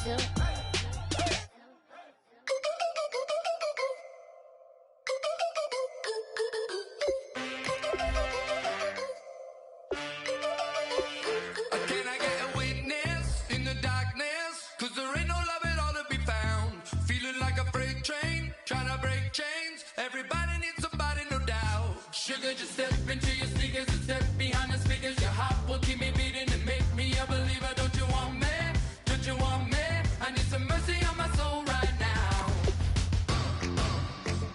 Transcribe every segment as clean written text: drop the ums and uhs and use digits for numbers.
Can I get a witness in the darkness? 'Cause there ain't no love at all to be found. Feeling like a freight train, trying to break chains. Everybody needs somebody, no doubt. Sugar, just step into your sneakers and step behind the speakers. Your heart will keep me beating and make me a believer. Don't you want me? Don't you want me? I need some mercy on my soul right now.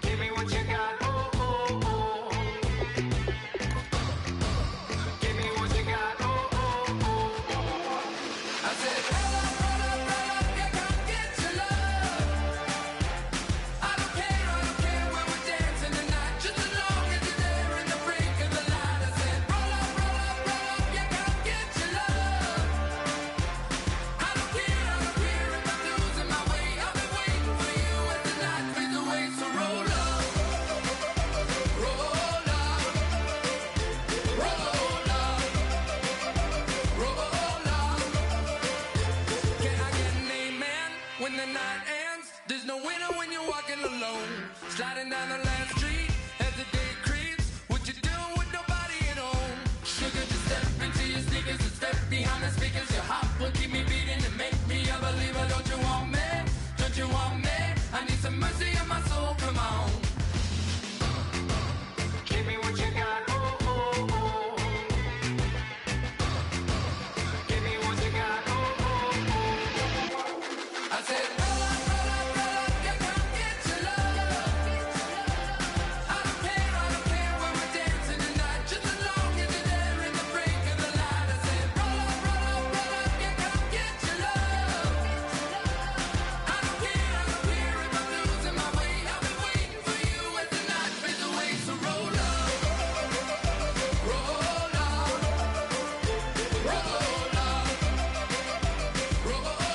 Give me what you got, oh, oh, oh. Give me what you got, oh, oh, oh. I said, roll up, yeah, come get your love. I don't care when we're dancing tonight, just as long as you're there in the break of the light. I said, roll up, yeah, come get your love. I don't care if I'm losing my way. I've been waiting for you as the night fades away. So roll up, roll up, roll up, roll up. Can I get an amen when the night ends? There's no winner when you're walking alone. Sliding down the last street as the day creeps. What you doing with nobody at home? Sugar, just step into your sneakers and step behind the speakers. Your heart will keep me beating and make me a believer. Don't you want me? Don't you want me? I need some mercy on my soul. Come on. Give me what you got. Oh, oh, oh. Give me what you got. Oh, oh, oh. I said, roll up, yeah, come get your love. I don't care when we're dancing tonight, just as long as you're there in the break of the light. I said, roll up, yeah, come get your love. I don't care if I'm losing my way. I've been waiting for you as the night fades away. So roll up, roll up, roll up, roll up,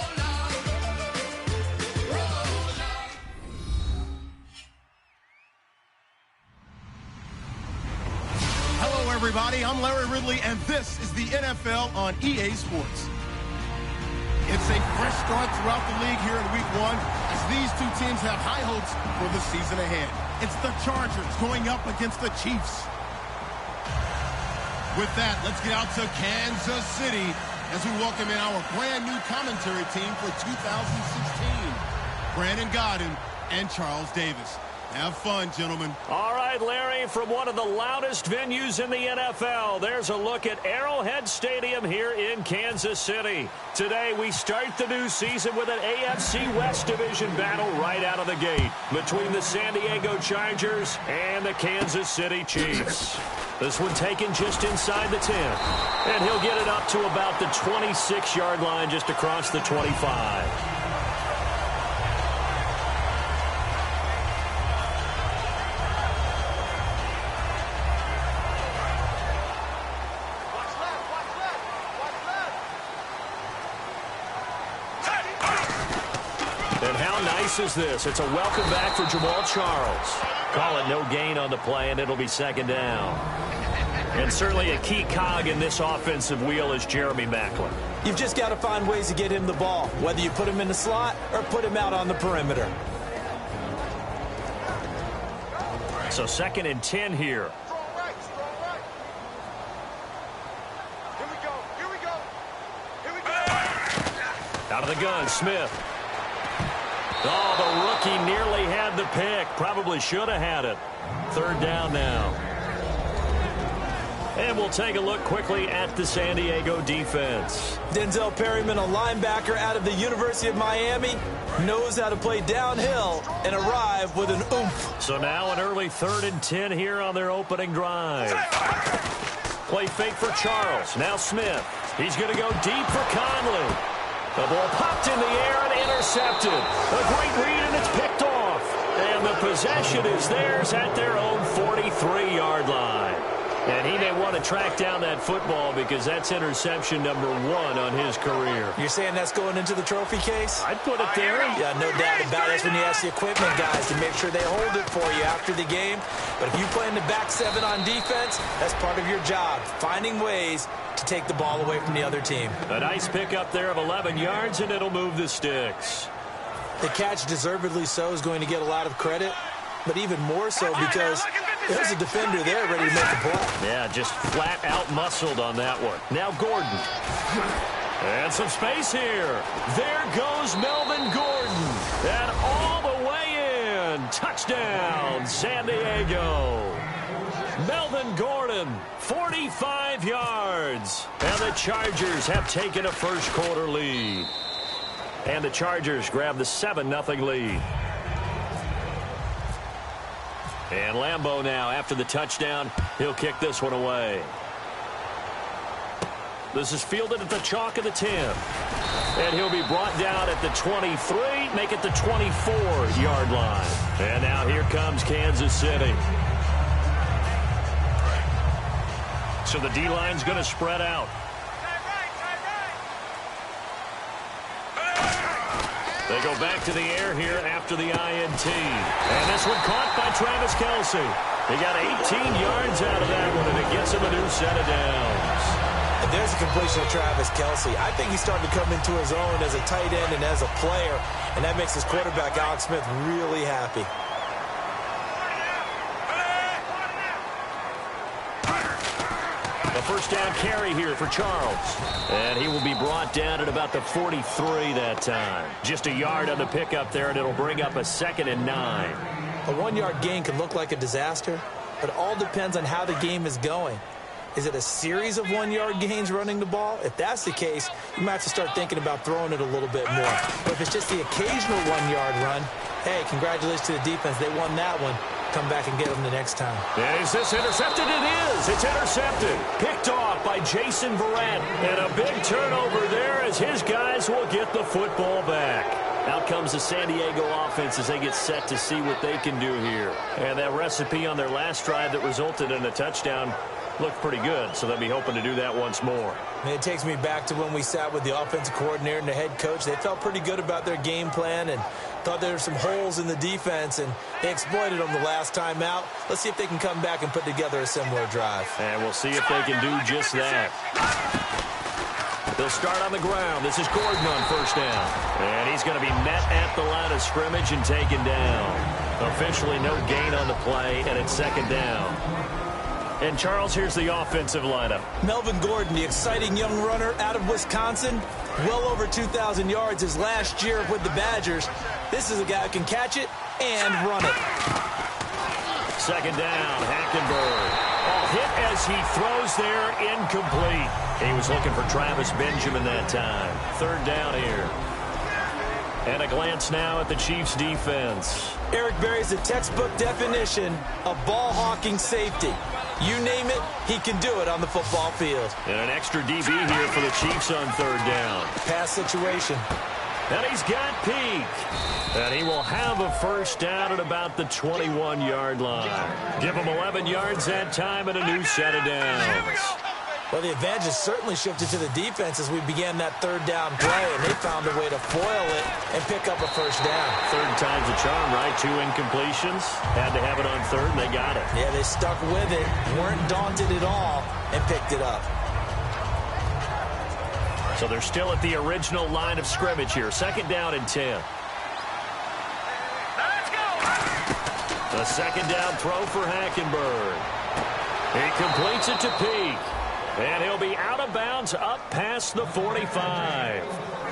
roll up. Hello, everybody. I'm Larry Ridley, and this is the NFL on EA Sports. It's a fresh start throughout the league here in Week 1 as these two teams have high hopes for the season ahead. It's the Chargers going up against the Chiefs. With that, let's get out to Kansas City as we welcome in our brand new commentary team for 2016. Brandon Godden and Charles Davis. Have fun, gentlemen. All right, Larry, from one of the loudest venues in the NFL, there's a look at Arrowhead Stadium here in Kansas City. Today, we start the new season with an AFC West Division battle right out of the gate between the San Diego Chargers and the Kansas City Chiefs. This one taken just inside the 10, and he'll get it up to about the 26-yard line just across the 25. And how nice is this? It's a welcome back for Jamal Charles. Call it no gain on the play, and it'll be second down. And certainly a key cog in this offensive wheel is Jeremy Maclin. You've just got to find ways to get him the ball, whether you put him in the slot or put him out on the perimeter. So 2nd and 10 here. Out of the gun, Smith. Oh, the rookie nearly had the pick. Probably should have had it. 3rd down now. And we'll take a look quickly at the San Diego defense. Denzel Perryman, a linebacker out of the University of Miami, knows how to play downhill and arrive with an oomph. So now an early 3rd and 10 here on their opening drive. Play fake for Charles. Now Smith. He's going to go deep for Conley. The ball popped in the air and intercepted. A great read, and it's picked off. And the possession is theirs at their own 43-yard line. And he may want to track down that football because that's interception number 1 on his career. You're saying that's going into the trophy case? I'd put it there. Yeah, no doubt about it. That's when you ask the equipment guys to make sure they hold it for you after the game. But if you play in the back 7 on defense, that's part of your job, finding ways to take the ball away from the other team. A nice pickup there of 11 yards, and it'll move the sticks. The catch, deservedly so, is going to get a lot of credit, but even more so because there's a defender there ready to make a play. Yeah, just flat out muscled on that one. Now Gordon. And some space here. There goes Melvin Gordon. And all the way in. Touchdown, San Diego. Melvin Gordon, 45 yards. And the Chargers have taken a first-quarter lead. And the Chargers grab the 7-0 lead. And Lambeau now, after the touchdown, he'll kick this one away. This is fielded at the chalk of the 10. And he'll be brought down at the 23, make it the 24-yard line. And now here comes Kansas City. So the D-line's going to spread out. They go back to the air here after the INT. And this one caught by Travis Kelce. He got 18 yards out of that one, and it gets him a new set of downs. And there's a completion of Travis Kelce. I think he's starting to come into his own as a tight end and as a player, and that makes his quarterback, Alex Smith, really happy. A first down carry here for Charles. And he will be brought down at about the 43 that time. Just a yard on the pickup there, and it'll bring up a 2nd and 9. A 1-yard gain can look like a disaster, but it all depends on how the game is going. Is it a series of 1-yard gains running the ball? If that's the case, you might have to start thinking about throwing it a little bit more. But if it's just the occasional 1-yard run, hey, congratulations to the defense. They won that one. Come back and get them the next time. Is this intercepted? It is. It's intercepted. Picked off by Jason Verrett. And a big turnover there as his guys will get the football back. Out comes the San Diego offense as they get set to see what they can do here. And that recipe on their last drive that resulted in a touchdown looked pretty good, so they'll be hoping to do that once more. And it takes me back to when we sat with the offensive coordinator and the head coach. They felt pretty good about their game plan and thought there were some holes in the defense, and they exploited them the last time out. Let's see if they can come back and put together a similar drive. And we'll see if they can do just that. They'll start on the ground. This is Gordon on first down. And he's going to be met at the line of scrimmage and taken down. Officially no gain on the play, and it's 2nd down. And, Charles, here's the offensive lineup. Melvin Gordon, the exciting young runner out of Wisconsin, well over 2,000 yards his last year with the Badgers. This is a guy who can catch it and run it. 2nd down, Hackenberg. Hit as he throws there, incomplete. He was looking for Travis Benjamin that time. 3rd down here. And a glance now at the Chiefs' defense. Eric Berry's a textbook definition of ball-hawking safety. You name it, he can do it on the football field. And an extra DB here for the Chiefs on 3rd down. Pass situation. And he's got Peak. And he will have a first down at about the 21-yard line. Give him 11 yards that time and a new set of downs. Well, the advantage has certainly shifted to the defense as we began that 3rd down play, and they found a way to foil it and pick up a first down. 3rd time's a charm, right? 2 incompletions. Had to have it on 3rd, and they got it. Yeah, they stuck with it, weren't daunted at all, and picked it up. So they're still at the original line of scrimmage here. 2nd down and 10. The 2nd down throw for Hackenberg. He completes it to Peak. And he'll be out of bounds up past the 45.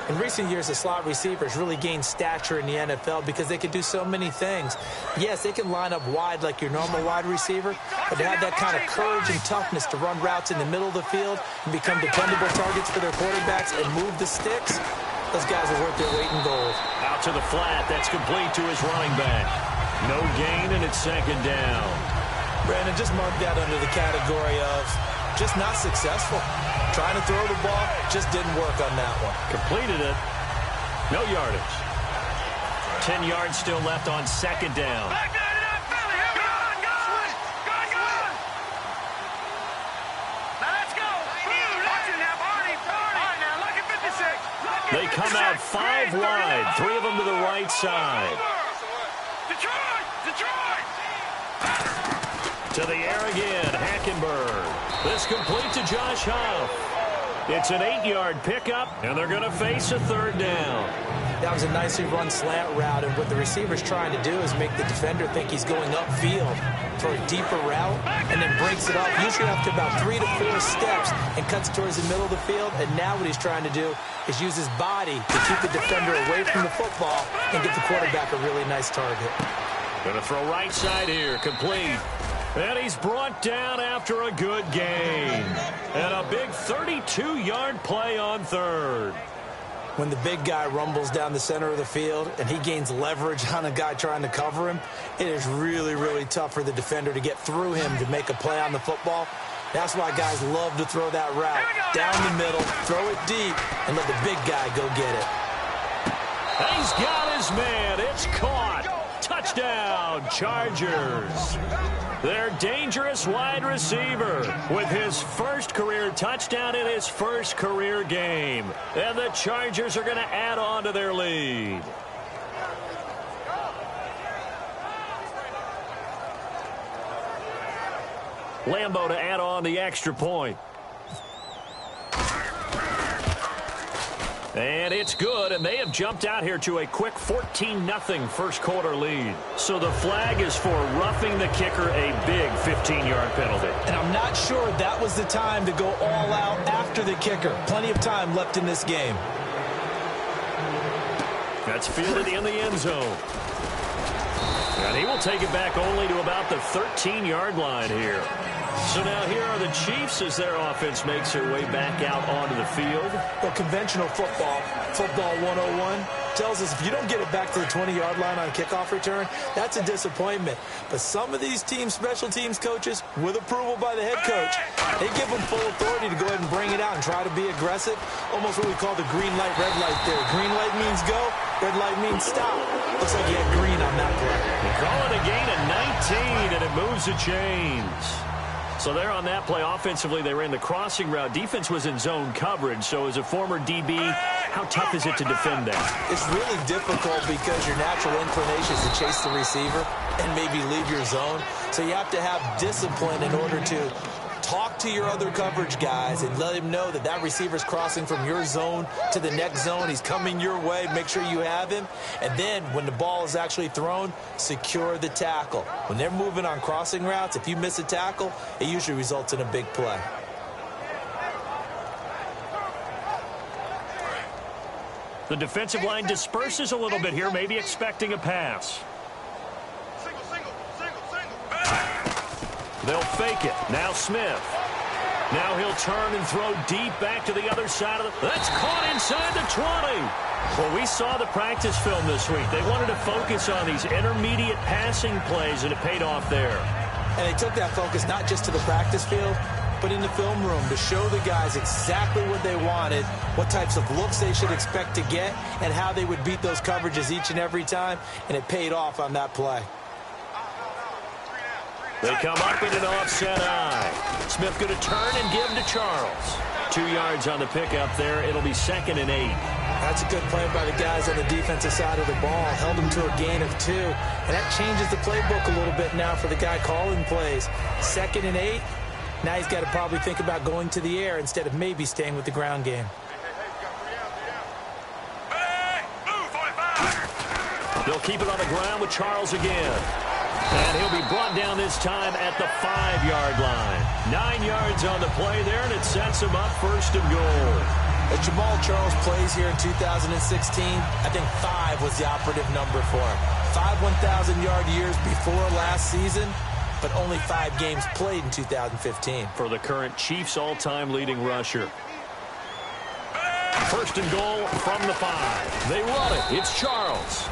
In recent years, the slot receivers really gained stature in the NFL because they can do so many things. Yes, they can line up wide like your normal wide receiver, but to have that kind of courage and toughness to run routes in the middle of the field and become dependable targets for their quarterbacks and move the sticks, those guys are worth their weight in gold. Out to the flat. That's complete to his running back. No gain, and it's 2nd down. Brandon, just mark that under the category of just not successful. Trying to throw the ball, just didn't work on that one. Completed it. No yardage. 10 yards still left on 2nd down. They come out 5 wide, 3 of them to the right side. To the air again, Hackenberg. This complete to Josh Huff. It's an 8-yard pickup, and they're going to face a 3rd down. That was a nicely run slant route, and what the receiver's trying to do is make the defender think he's going upfield for a deeper route, and then breaks it off, usually after about 3 to 4 steps, and cuts towards the middle of the field. And now what he's trying to do is use his body to keep the defender away from the football and get the quarterback a really nice target. Going to throw right side here, complete. And he's brought down after a good gain. And a big 32-yard play on 3rd. When the big guy rumbles down the center of the field and he gains leverage on a guy trying to cover him, it is really, really tough for the defender to get through him to make a play on the football. That's why guys love to throw that route down the middle, throw it deep, and let the big guy go get it. He's got his man. It's caught. Touchdown, Chargers. Their dangerous wide receiver with his first career touchdown in his first career game. And the Chargers are going to add on to their lead. Lambeau to add on the extra point. And it's good, and they have jumped out here to a quick 14-0 first quarter lead. So the flag is for roughing the kicker, a big 15-yard penalty. And I'm not sure that was the time to go all out after the kicker. Plenty of time left in this game. That's fielded in the end zone. And he will take it back only to about the 13-yard line here. So now here are the Chiefs as their offense makes their way back out onto the field. Well, conventional football 101, tells us if you don't get it back to the 20-yard line on a kickoff return, that's a disappointment. But some of these teams, special teams coaches, with approval by the head coach, they give them full authority to go ahead and bring it out and try to be aggressive. Almost what we call the green light, red light theory. Green light means go, red light means stop. Looks like he had green on that play. They call it a gain of 19, and it moves the chains. So there on that play, offensively, they ran the crossing route. Defense was in zone coverage. So as a former DB, how tough is it to defend that? It's really difficult because your natural inclination is to chase the receiver and maybe leave your zone. So you have to have discipline in order to talk to your other coverage guys and let him know that that receiver's crossing from your zone to the next zone. He's coming your way. Make sure you have him. And then when the ball is actually thrown, secure the tackle. When they're moving on crossing routes, if you miss a tackle, it usually results in a big play. The defensive line disperses a little bit here, maybe expecting a pass. They'll fake it. Now Smith. Now he'll turn and throw deep back to the other side of the... That's caught inside the 20. Well, we saw the practice film this week. They wanted to focus on these intermediate passing plays, and it paid off there. And they took that focus not just to the practice field, but in the film room to show the guys exactly what they wanted, what types of looks they should expect to get, and how they would beat those coverages each and every time, and it paid off on that play. They come up in an offset eye. Smith going to turn and give to Charles. 2 yards on the pickup there. It'll be 2nd and 8. That's a good play by the guys on the defensive side of the ball. Held them to a gain of 2. And that changes the playbook a little bit now for the guy calling plays. 2nd and 8. Now he's got to probably think about going to the air instead of maybe staying with the ground game. They'll keep it on the ground with Charles again. And he'll be brought down this time at the 5-yard line. 9 yards on the play there, and it sets him up 1st and goal. As Jamal Charles plays here in 2016, I think 5 was the operative number for him. 5 1,000-yard years before last season, but only 5 games played in 2015. For the current Chiefs all-time leading rusher. 1st and goal from the 5. They run it. It's Charles.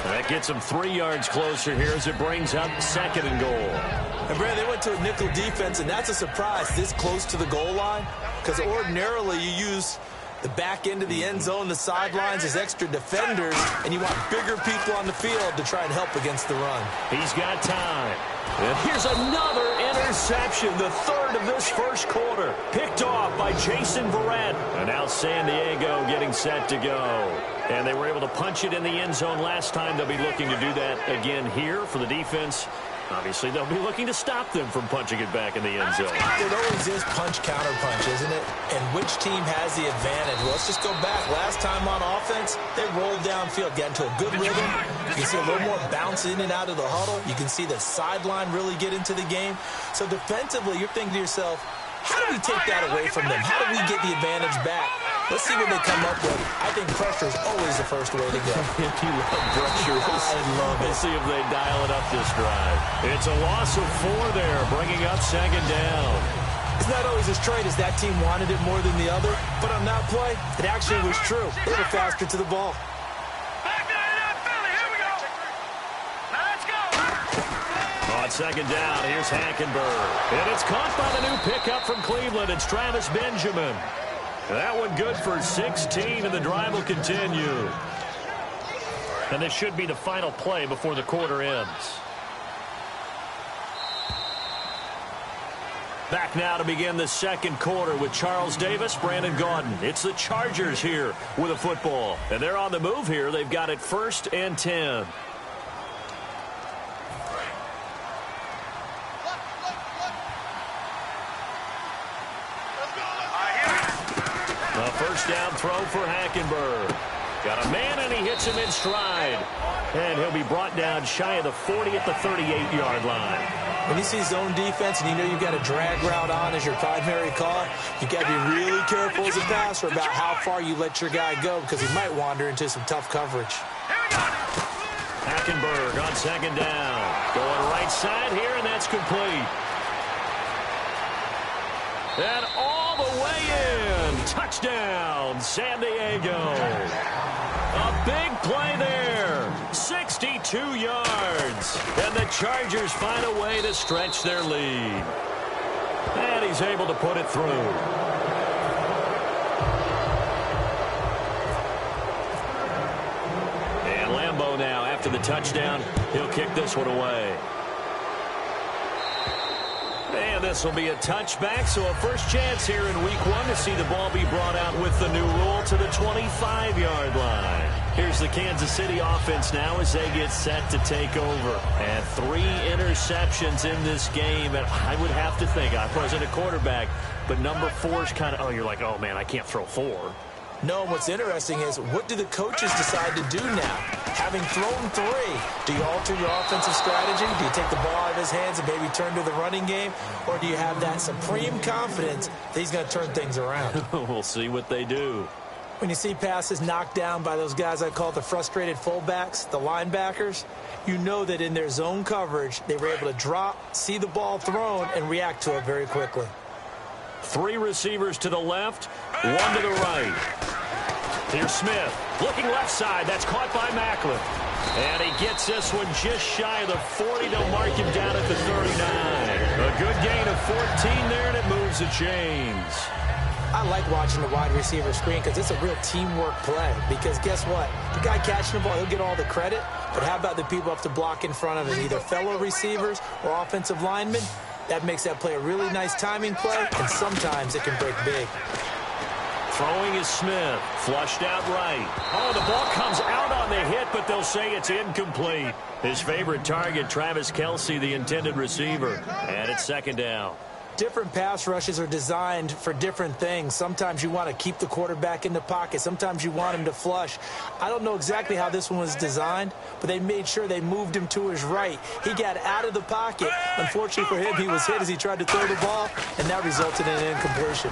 That gets them 3 yards closer here as it brings up 2nd and goal. And, Brad, they went to a nickel defense, and that's a surprise this close to the goal line because ordinarily you use the back end of the end zone, the sidelines as extra defenders, and you want bigger people on the field to try and help against the run. He's got time. And here's another Interception, the third of this first quarter. Picked off by Jason Verrett. And now San Diego getting set to go. And they were able to punch it in the end zone last time. They'll be looking to do that again here for the defense. Obviously, they'll be looking to stop them from punching it back in the end zone. It always is punch-counter-punch, isn't it? And which team has the advantage? Well, let's just go back. Last time on offense, they rolled downfield, got into a good rhythm. You can see a little more bounce in and out of the huddle. You can see the sideline really get into the game. So defensively, you're thinking to yourself, how do we take that away from them? How do we get the advantage back? Let's see what they come up with. I think pressure is always the first way to go. You love pressure. I love it. We'll see if they dial it up this drive. It's a loss of 4 there, bringing up second down. It's not always as straight as that team wanted it more than the other, but on that play, it actually was true. They were faster to the ball. On second down, here's Hackenberg. And it's caught by the new pickup from Cleveland. It's Travis Benjamin. That one good for 16, and the drive will continue. And this should be the final play before the quarter ends. Back now to begin the second quarter with Charles Davis, Brandon Gaudin. It's the Chargers here with a football. And they're on the move here. They've got it 1st and 10. A first down throw for Hackenberg. Got a man, and he hits him in stride. And he'll be brought down shy of the 40 at the 38-yard line. When you see zone defense and you know you've got a drag route on as your primary call, you've got to be really careful as a passer about how far you let your guy go because he might wander into some tough coverage. Hackenberg on second down. Going right side here, and that's complete. And all the way in. Touchdown, San Diego. A big play there. 62 yards. And the Chargers find a way to stretch their lead. And he's able to put it through. And Lambeau now, after the touchdown, he'll kick this one away. And this will be a touchback, so a first chance here in week 1 to see the ball be brought out with the new rule to the 25-yard line. Here's the Kansas City offense now as they get set to take over. And 3 interceptions in this game. And I would have to think, I wasn't a quarterback, but number 4 is kind of, oh, you're like, oh, man, I can't throw 4. No, what's interesting is what do the coaches decide to do now? Having thrown 3, do you alter your offensive strategy? Do you take the ball out of his hands and maybe turn to the running game? Or do you have that supreme confidence that he's going to turn things around? We'll see what they do. When you see passes knocked down by those guys I call the frustrated fullbacks, the linebackers, you know that in their zone coverage, they were able to drop, see the ball thrown, and react to it very quickly. 3 receivers to the left, 1 to the right. Here's Smith, looking left side. That's caught by Macklin. And he gets this one just shy of the 40. They'll mark him down at the 39. A good gain of 14 there, and it moves the chains. I like watching the wide receiver screen because it's a real teamwork play. Because guess what? The guy catching the ball, he'll get all the credit. But how about the people up to block in front of him, either fellow receivers or offensive linemen? That makes that play a really nice timing play, and sometimes it can break big. Throwing is Smith, flushed out right. Oh, the ball comes out on the hit, but they'll say it's incomplete. His favorite target, Travis Kelce, the intended receiver. And it's second down. Different pass rushes are designed for different things. Sometimes you want to keep the quarterback in the pocket. Sometimes you want him to flush. I don't know exactly how this one was designed, but they made sure they moved him to his right. He got out of the pocket. Unfortunately for him, he was hit as he tried to throw the ball, and that resulted in an incompletion.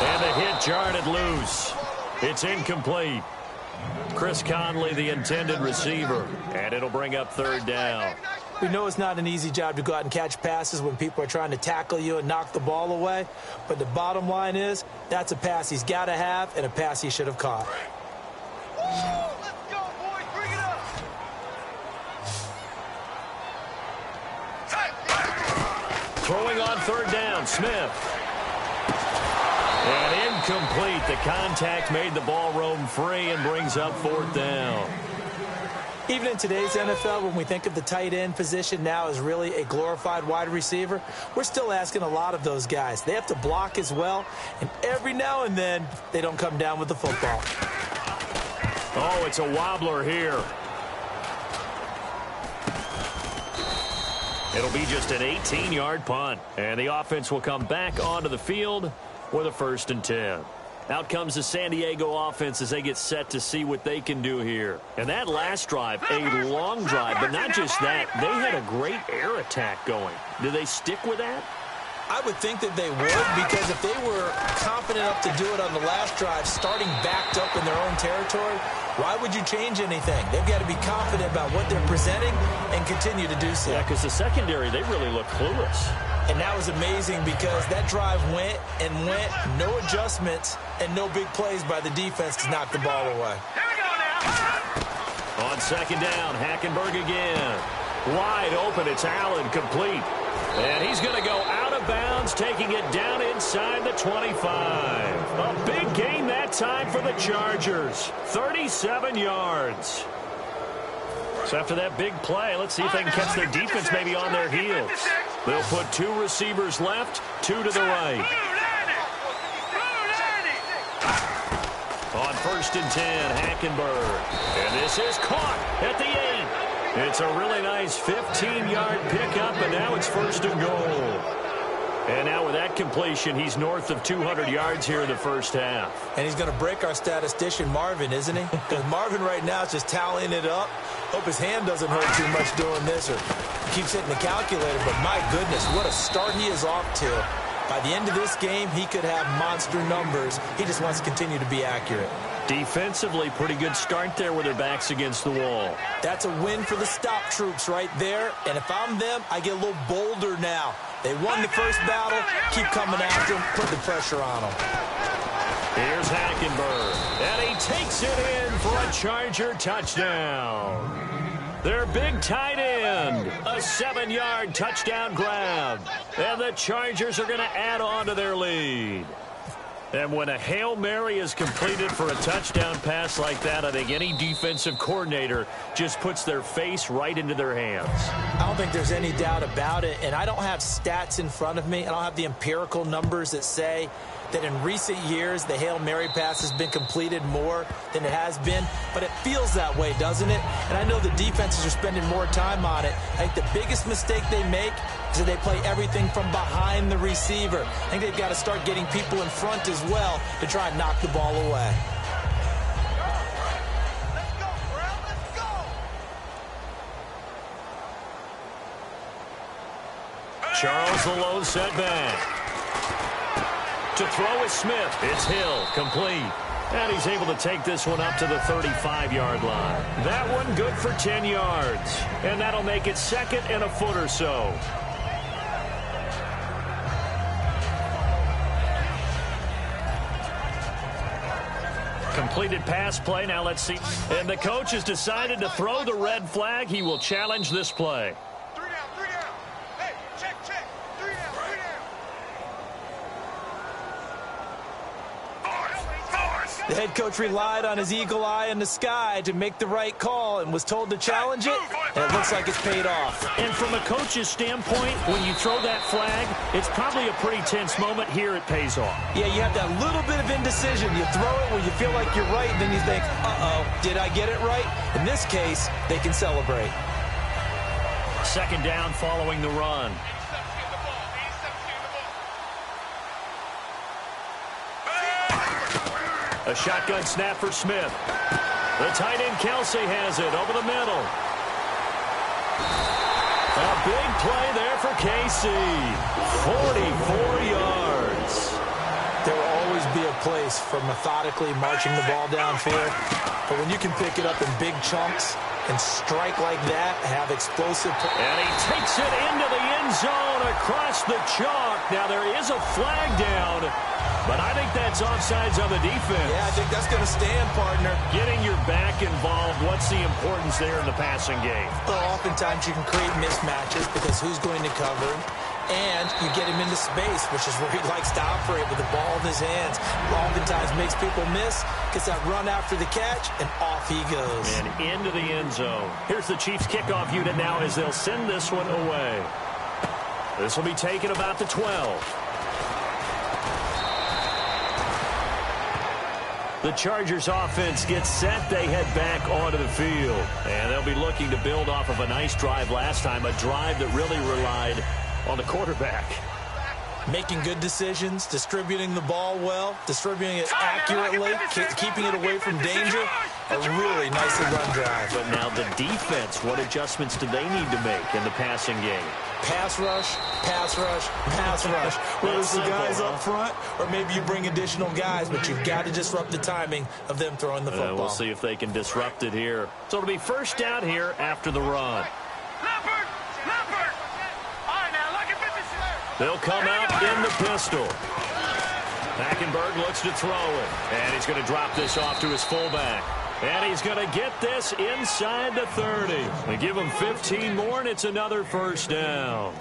And the hit jarred it loose. It's incomplete. Chris Conley, the intended receiver, and it'll bring up third down. We know it's not an easy job to go out and catch passes when people are trying to tackle you and knock the ball away. But the bottom line is, that's a pass he's got to have and a pass he should have caught. Let's go, boys. Bring it up. Throwing on third down, Smith. And incomplete. The contact made the ball roam free and brings up fourth down. Even in today's NFL, when we think of the tight end position now as really a glorified wide receiver, we're still asking a lot of those guys. They have to block as well, and every now and then, they don't come down with the football. Oh, it's a wobbler here. It'll be just an 18-yard punt, and the offense will come back onto the field with a 1st and 10. Out comes the San Diego offense as they get set to see what they can do here. And that last drive, a long drive, but not just that. They had a great air attack going. Do they stick with that? I would think that they would, because if they were confident enough to do it on the last drive, starting backed up in their own territory, why would you change anything? They've got to be confident about what they're presenting and continue to do so. Yeah, because the secondary, they really look clueless. And that was amazing because that drive went and went, no adjustments, and no big plays by the defense to knock the ball away. On 2nd down, Hackenberg again. Wide open, it's Allen, complete. And he's going to go out of bounds, taking it down inside the 25. A big gain that time for the Chargers. 37 yards. So after that big play, let's see if they can catch their defense maybe on their heels. They'll put 2 receivers left, 2 to the right. On 1st and 10, Hackenberg. And this is caught at the 8. It's a really nice 15-yard pickup, and now it's 1st and goal. And now with that completion, he's north of 200 yards here in the first half. And he's going to break our statistician, Marvin, isn't he? Because Marvin right now is just tallying it up. Hope his hand doesn't hurt too much doing this, or keeps hitting the calculator. But my goodness, what a start he is off to. By the end of this game, he could have monster numbers. He just wants to continue to be accurate. Defensively, pretty good start there with their backs against the wall. That's a win for the stop troops right there. And if I'm them, I get a little bolder now. They won the first battle. Keep coming after them. Put the pressure on them. Here's Hackenberg. And he takes it in for a Charger touchdown. Their big tight end. A 7-yard touchdown grab. And the Chargers are going to add on to their lead. And when a Hail Mary is completed for a touchdown pass like that, I think any defensive coordinator just puts their face right into their hands. I don't think there's any doubt about it. And I don't have stats in front of me. I don't have the empirical numbers that say that in recent years the Hail Mary pass has been completed more than it has been. But it feels that way, doesn't it? And I know the defenses are spending more time on it. I think the biggest mistake they make is that they play everything from behind the receiver. I think they've got to start getting people in front as well to try and knock the ball away. Charles the lone setback. To throw is Smith. It's Hill, complete. And he's able to take this one up to the 35-yard line. That one good for 10 yards. And that'll make it 2nd and a foot or so. Completed pass play. Now let's see. And the coach has decided to throw the red flag. He will challenge this play. 3 down, 3 down. Hey, check. 3 down, 3 down. The head coach relied on his eagle eye in the sky to make the right call and was told to challenge it, and it looks like it's paid off. And from a coach's standpoint, when you throw that flag, it's probably a pretty tense moment. Here it pays off. Yeah, you have that little bit of indecision. You throw it where you feel like you're right, and then you think, uh-oh, did I get it right? In this case, they can celebrate. 2nd down following the run. A shotgun snap for Smith. The tight end Kelsey has it over the middle. A big play there for Casey. 44 yards. There will always be a place for methodically marching the ball downfield. But when you can pick it up in big chunks and strike like that, have explosive... And he takes it into the end zone across the chalk. Now there is a flag down, but I think that's offsides on the defense. Yeah, I think that's going to stand, partner. Getting your back involved, what's the importance there in the passing game? Well, oftentimes you can create mismatches because who's going to cover. and you get him into space, which is where he likes to operate with the ball in his hands. Oftentimes makes people miss, gets that run after the catch, and off he goes. And into the end zone. Here's the Chiefs kickoff unit now as they'll send this one away. This will be taken about the 12. The Chargers offense gets set. They head back onto the field. And they'll be looking to build off of a nice drive last time, a drive that really relied on the quarterback. Making good decisions, distributing the ball well, distributing it accurately, keeping it away from danger. A really nicely run drive. But now the defense, what adjustments do they need to make in the passing game? Pass rush, pass rush, pass rush. Whether it's the guys up front or maybe you bring additional guys, but you've got to disrupt the timing of them throwing the football. We'll see if they can disrupt it here. So it'll be first down here after the run. Leopard! Leopard! All right, now, look at business. They'll come out in the pistol. Hackenberg looks to throw it. And he's going to drop this off to his fullback. And he's going to get this inside the 30. They give him 15 more, and it's another first down.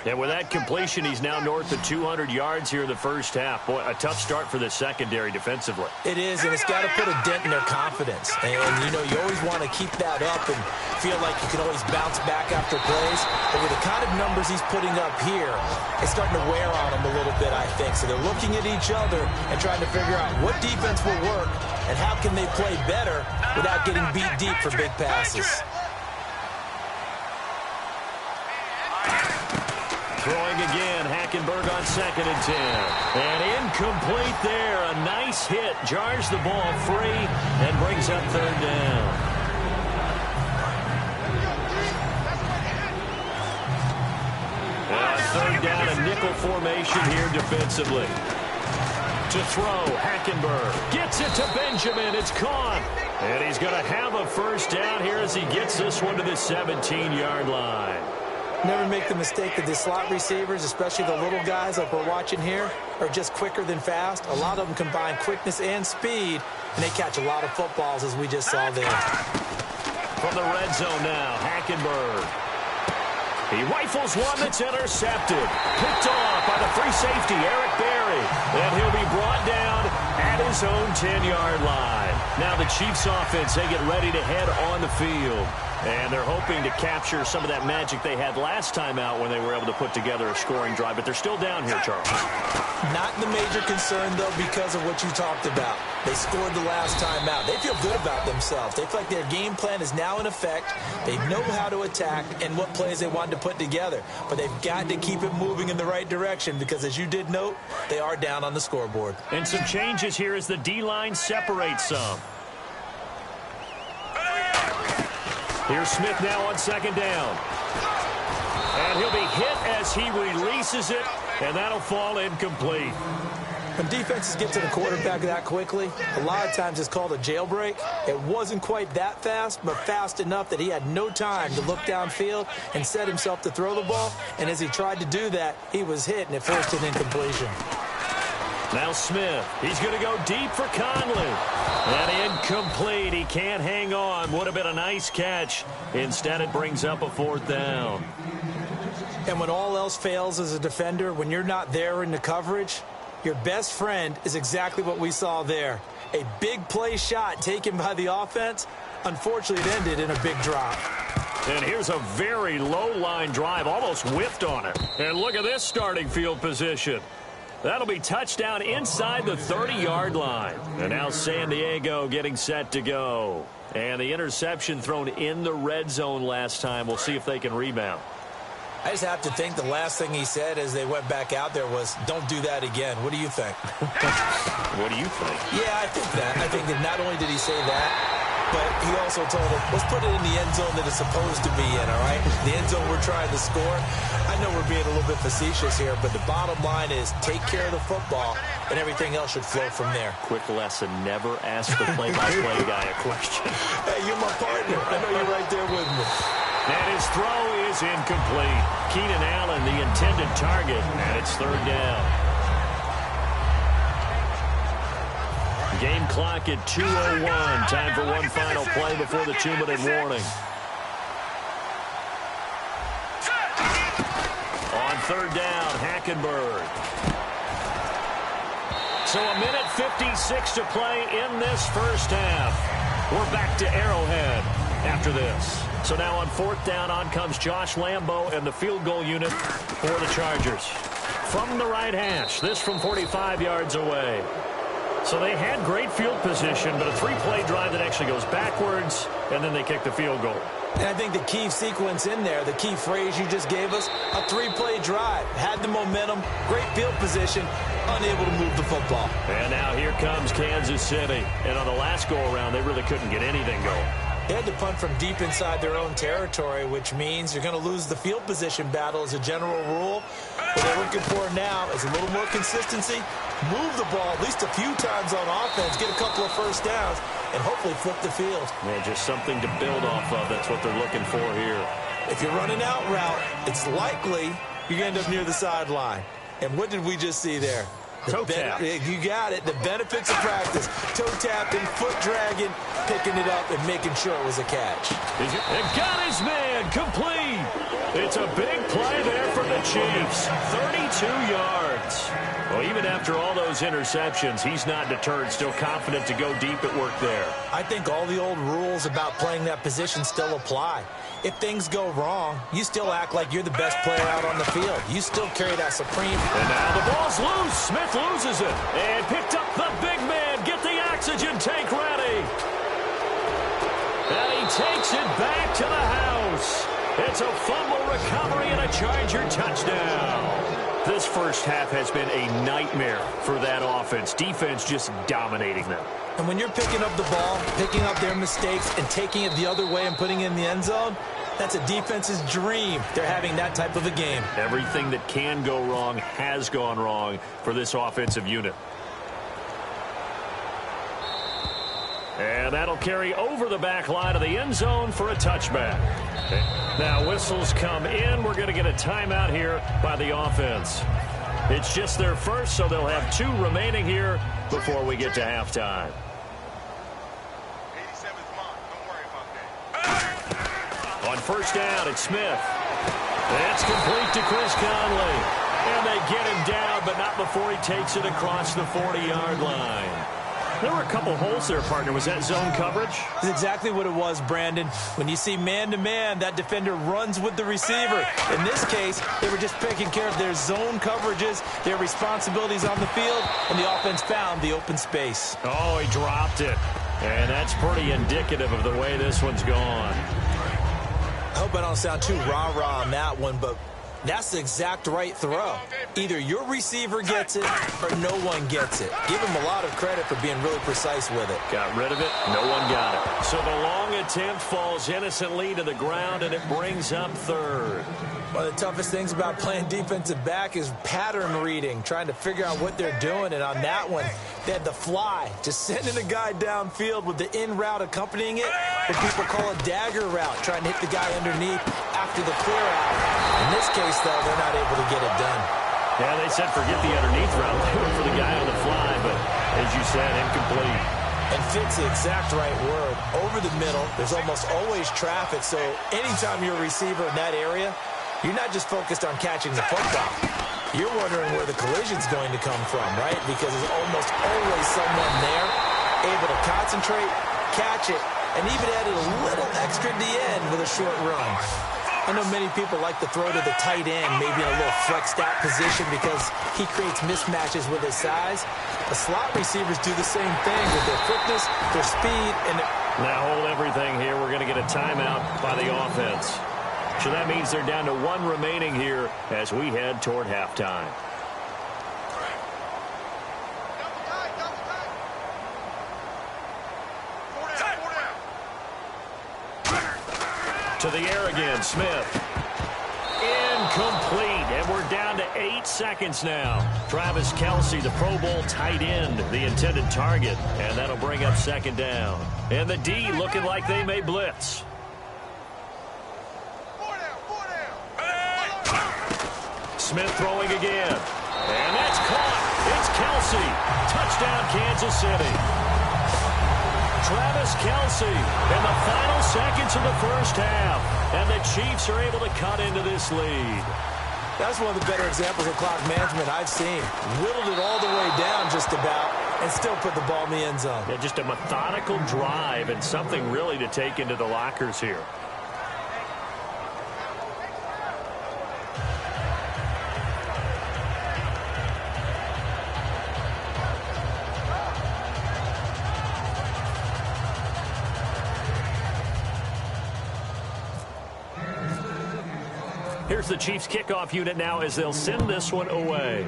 And with that completion, he's now north of 200 yards here in the first half. Boy, a tough start for the secondary defensively. It is, and it's got to put a dent in their confidence. And, you know, you always want to keep that up and feel like you can always bounce back after plays. But with the kind of numbers he's putting up here, it's starting to wear on them a little bit, I think. So they're looking at each other and trying to figure out what defense will work and how can they play better without getting beat deep for big passes. Throwing again, Hackenberg on 2nd and 10. And incomplete there. A nice hit. Jars the ball free and brings up 3rd down. Third down, a nickel formation here defensively. To throw, Hackenberg gets it to Benjamin. It's caught. And he's going to have a first down here as he gets this one to the 17-yard line. Never make the mistake that the slot receivers, especially the little guys like we're watching here, are just quicker than fast. A lot of them combine quickness and speed, and they catch a lot of footballs, as we just saw there. From the red zone now, Hackenberg. He rifles one that's intercepted. Picked off by the free safety, Eric Berry. And he'll be brought down at his own 10-yard line. Now the Chiefs offense, they get ready to head on the field. And they're hoping to capture some of that magic they had last time out when they were able to put together a scoring drive. But they're still down here, Charles. Not the major concern, though, because of what you talked about. They scored the last time out. They feel good about themselves. They feel like their game plan is now in effect. They know how to attack and what plays they want to put together. But they've got to keep it moving in the right direction because, as you did note, they are down on the scoreboard. And some changes here as the D-line separates some. Here's Smith now on 2nd down. And he'll be hit as he releases it, and that'll fall incomplete. When defenses get to the quarterback that quickly, a lot of times it's called a jailbreak. It wasn't quite that fast, but fast enough that he had no time to look downfield and set himself to throw the ball. And as he tried to do that, he was hit, and it forced an incompletion. Now Smith, he's going to go deep for Conley. And incomplete. He can't hang on. Would have been a nice catch. Instead, it brings up a 4th down. And when all else fails as a defender, when you're not there in the coverage, your best friend is exactly what we saw there. A big play shot taken by the offense. Unfortunately, it ended in a big drop. And here's a very low-line drive, almost whiffed on it. And look at this starting field position. That'll be touchdown inside the 30-yard line. And now San Diego getting set to go. And the interception thrown in the red zone last time. We'll see if they can rebound. I just have to think the last thing he said as they went back out there was, don't do that again. What do you think? What do you think? Yeah, I think that. I think that not only did he say that, but he also told him, let's put it in the end zone that it's supposed to be in, all right? The end zone we're trying to score. I know we're being a little bit facetious here, but the bottom line is take care of the football, and everything else should flow from there. Quick lesson, never ask the play-by-play guy a question. Hey, you're my partner. I know you're right there with me. And his throw is incomplete. Keenan Allen, the intended target, and it's 3rd down. Game clock at 2:01. Time for one final play before the 2-minute warning. On third down, Hackenberg. So a minute 56 to play in this first half. We're back to Arrowhead after this. So now on fourth down, on comes Josh Lambo and the field goal unit for the Chargers. From the right hash, this from 45 yards away. So they had great field position, but a three-play drive that actually goes backwards, and then they kick the field goal. And I think the key sequence in there, the key phrase you just gave us, a three-play drive. Had the momentum, great field position, unable to move the football. And now here comes Kansas City. And on the last go-around, they really couldn't get anything going. They had to punt from deep inside their own territory, which means you're going to lose the field position battle as a general rule. What they're looking for now is a little more consistency, move the ball at least a few times on offense, get a couple of first downs, and hopefully flip the field. Yeah, just something to build off of. That's what they're looking for here. If you're running out route, it's likely you're going to end up near the sideline. And what did we just see there? Toe tap. You got it. The benefits of practice. Toe tapping, foot dragging, picking it up, and making sure it was a catch. And got his man complete. It's a big play there for the Chiefs. 32 yards. Well, even after all those interceptions, he's not deterred, still confident to go deep at work there. I think all the old rules about playing that position still apply. If things go wrong, you still act like you're the best player out on the field. You still carry that supreme. And now the ball's loose. Smith loses it. And picked up the big man. Get the oxygen tank ready. And he takes it back to the house. It's a fumble recovery and a Charger touchdown. This first half has been a nightmare for that offense. Defense just dominating them. And when you're picking up the ball, picking up their mistakes, and taking it the other way and putting it in the end zone, that's a defense's dream. They're having that type of a game. Everything that can go wrong has gone wrong for this offensive unit. And that'll carry over the back line of the end zone for a touchback. Now whistles come in. We're going to get a timeout here by the offense. It's just their first, so they'll have 2 remaining here before we get to halftime. 87's mine. Don't worry about that. On first down, it's Smith. That's complete to Chris Conley. And they get him down, but not before he takes it across the 40-yard line. There were a couple holes there, partner. Was that zone coverage? That's exactly what it was, Brandon. When you see man-to-man, that defender runs with the receiver. In this case, they were just taking care of their zone coverages, their responsibilities on the field, and the offense found the open space. Oh, he dropped it. And that's pretty indicative of the way this one's gone. I hope I don't sound too rah-rah on that one, but that's the exact right throw. Either your receiver gets it or no one gets it. Give him a lot of credit for being really precise with it. Got rid of it. No one got it. So the long attempt falls innocently to the ground, and it brings up third. One of the toughest things about playing defensive back is pattern reading, trying to figure out what they're doing. And on that one, they had the fly, just sending a guy downfield with the in route accompanying it, what people call a dagger route, trying to hit the guy underneath after the clear out. In this case, though, they're not able to get it done. Yeah, they said forget the underneath route. They went for the guy on the fly, but as you said, incomplete. And fit's the exact right word. Over the middle, there's almost always traffic, so anytime you're a receiver in that area, you're not just focused on catching the football. You're wondering where the collision's going to come from, right? Because there's almost always someone there able to concentrate, catch it, and even added a little extra at the end with a short run. I know many people like to throw to the tight end, maybe in a little flexed out position because he creates mismatches with his size. The slot receivers do the same thing with their quickness, their speed, and now hold everything here. We're going to get a timeout by the offense. So that means they're down to 1 remaining here as we head toward halftime. To the air again, Smith. Incomplete, and we're down to 8 seconds now. Travis Kelce, the Pro Bowl tight end, the intended target, and that'll bring up second down. And the D looking like they may blitz. Smith throwing again, and that's caught. It's Kelce. Touchdown, Kansas City. Travis Kelce in the final seconds of the first half. And the Chiefs are able to cut into this lead. That's one of the better examples of clock management I've seen. Whittled it all the way down just about and still put the ball in the end zone. Yeah, just a methodical drive and something really to take into the lockers here. Here's the Chiefs kickoff unit now as they'll send this one away.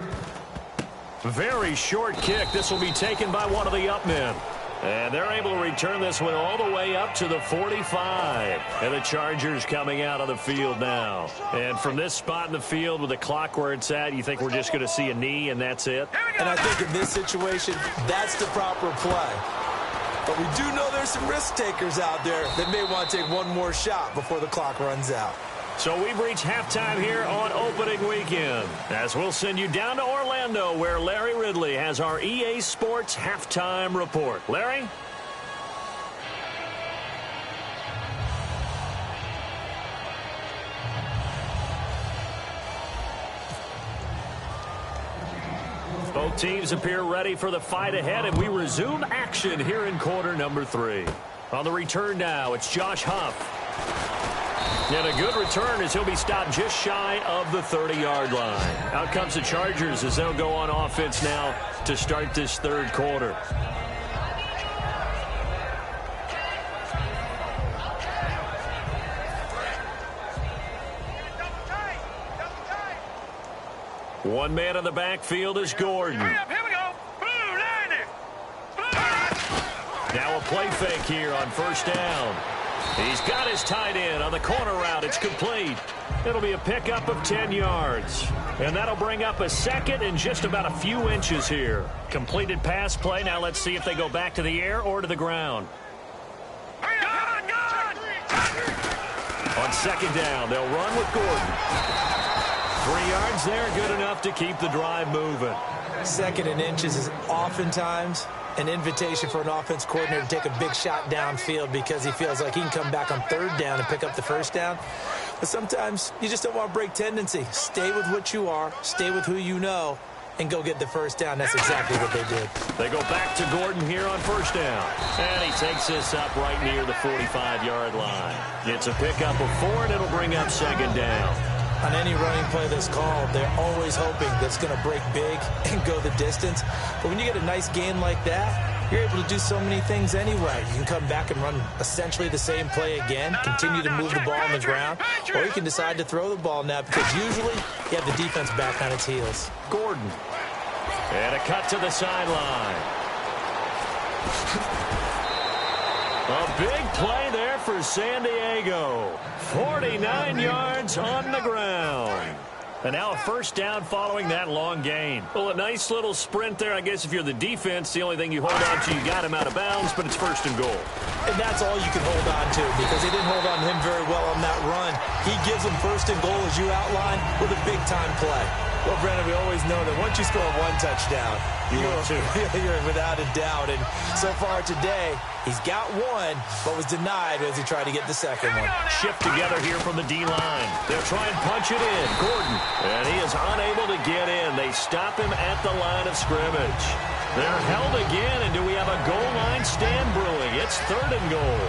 Very short kick. This will be taken by one of the up men. And they're able to return this one all the way up to the 45. And the Chargers coming out of the field now. And from this spot in the field with the clock where it's at, you think we're just going to see a knee and that's it? And I think in this situation, that's the proper play. But we do know there's some risk takers out there that may want to take one more shot before the clock runs out. So we've reached halftime here on opening weekend, as we'll send you down to Orlando, where Larry Ridley has our EA Sports halftime report. Larry? Both teams appear ready for the fight ahead, and we resume action here in quarter number 3. On the return now, it's Josh Huff. And a good return as he'll be stopped just shy of the 30-yard line. Out comes the Chargers as they'll go on offense now to start this third quarter. One man in the backfield is Gordon. Hurry up, here we go. Blue, line it. Blue. Now a play fake here on first down. He's got his tight end on the corner route. It's complete. It'll be a pickup of 10 yards. And that'll bring up a second and just about a few inches here. Completed pass play. Now let's see if they go back to the air or to the ground. On second down, they'll run with Gordon. 3 yards there, good enough to keep the drive moving. Second and inches is oftentimes an invitation for an offense coordinator to take a big shot downfield because he feels like he can come back on third down and pick up the first down. But sometimes you just don't want to break tendency. Stay with what you are, stay with who you know, and go get the first down. That's exactly what they did. They go back to Gordon here on first down. And he takes this up right near the 45-yard line. It's a pickup of 4, and it'll bring up second down. On any running play that's called, they're always hoping that's going to break big and go the distance. But when you get a nice gain like that, you're able to do so many things anyway. You can come back and run essentially the same play again, continue to move the ball on the ground, or you can decide to throw the ball now because usually you have the defense back on its heels. Gordon. And a cut to the sideline. A big play there for San Diego. 49 yards on the ground. And now a first down following that long gain. Well, a nice little sprint there. I guess if you're the defense, the only thing you hold on to, you got him out of bounds, but it's first and goal. And that's all you can hold on to because they didn't hold on to him very well on that run. He gives them first and goal, as you outlined, with a big-time play. Well, Brandon, we always know that once you score one touchdown, you're without a doubt. And so far today, he's got one, but was denied as he tried to get the second one. Shift together here from the D-line. They'll try and punch it in. Gordon. And he is unable to get in. They stop him at the line of scrimmage. They're held again, and do we have a goal line stand brewing? It's third and goal.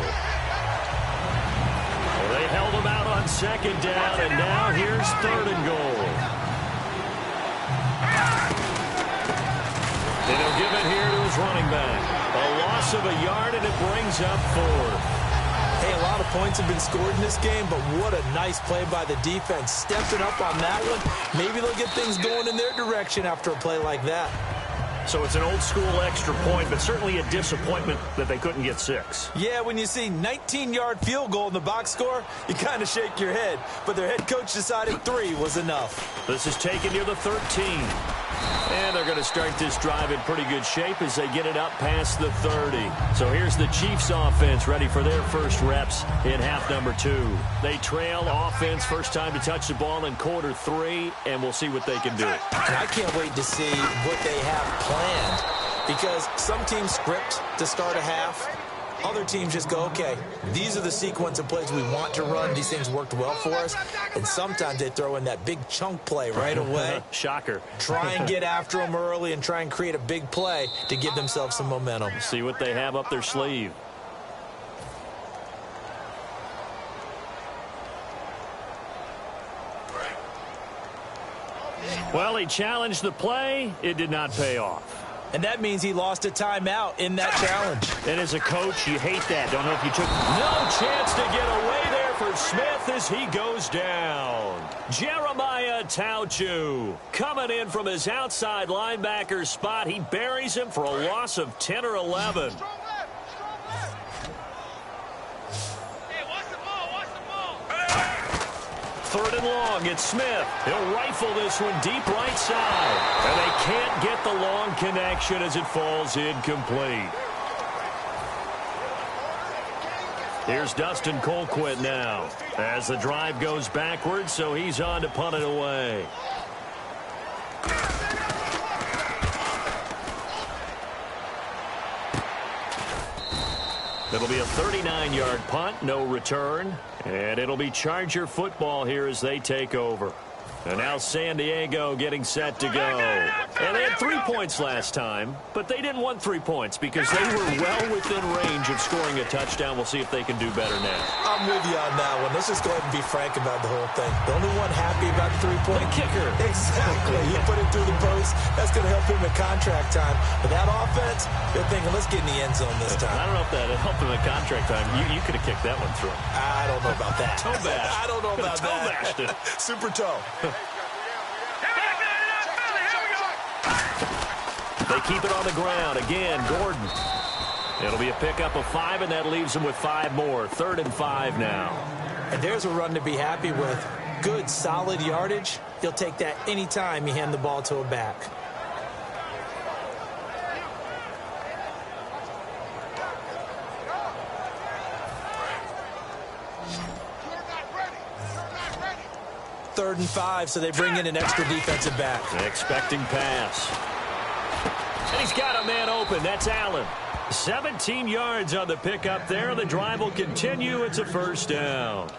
Well, they held him out on second down, and now here's third and goal. And he'll give it here to his running back. A loss of a yard, and it brings up 4. Hey, a lot of points have been scored in this game, but what a nice play by the defense. Stepping up on that one. Maybe they'll get things going in their direction after a play like that. So it's an old-school extra point, but certainly a disappointment that they couldn't get 6. Yeah, when you see 19-yard field goal in the box score, you kind of shake your head. But their head coach decided 3 was enough. This is taken near the 13. And they're going to start this drive in pretty good shape as they get it up past the 30. So here's the Chiefs offense ready for their first reps in half number 2. They trail offense, first time to touch the ball in quarter 3, and we'll see what they can do. And I can't wait to see what they have planned because some teams script to start a half. Other teams just go, okay, these are the sequence of plays we want to run. These things worked well for us. And sometimes they throw in that big chunk play right away. Shocker. Try and get after them early and try and create a big play to give themselves some momentum. See what they have up their sleeve. Well, he challenged the play. It did not pay off. And that means he lost a timeout in that challenge. And as a coach, you hate that. Don't know if you took no chance to get away there for Smith as he goes down. Jeremiah Tauchu coming in from his outside linebacker spot. He buries him for a loss of 10 or 11. Third and long, it's Smith. He'll rifle this one deep right side. And they can't get the long connection as it falls incomplete. Here's Dustin Colquitt now as the drive goes backwards, so he's on to punt it away. It'll be a 39-yard punt, no return. And it'll be Charger football here as they take over. And now San Diego getting set to go. And they had 3 points last time, but they didn't want 3 points because they were well within range of scoring a touchdown. We'll see if they can do better now. I'm with you on that one. Let's just go ahead and be frank about the whole thing. The only one happy about the 3-point kicker. Exactly. You put it through the post. That's going to help him at contract time. But that offense, they're thinking, let's get in the end zone this time. I don't know if that helped him at contract time. You could have kicked that one through. I don't know about that. Toe bash. I don't know about toe that. bashed it. Super toe. They keep it on the ground. Again, Gordon. It'll be a pickup of 5, and that leaves them with 5 more. 3rd and 5 now. And there's a run to be happy with. Good, solid yardage. He'll take that anytime you hand the ball to a back. Third and 5, so they bring in an extra defensive back. Expecting pass. And he's got a man open. That's Allen. 17 yards on the pickup there. The drive will continue. It's a first down.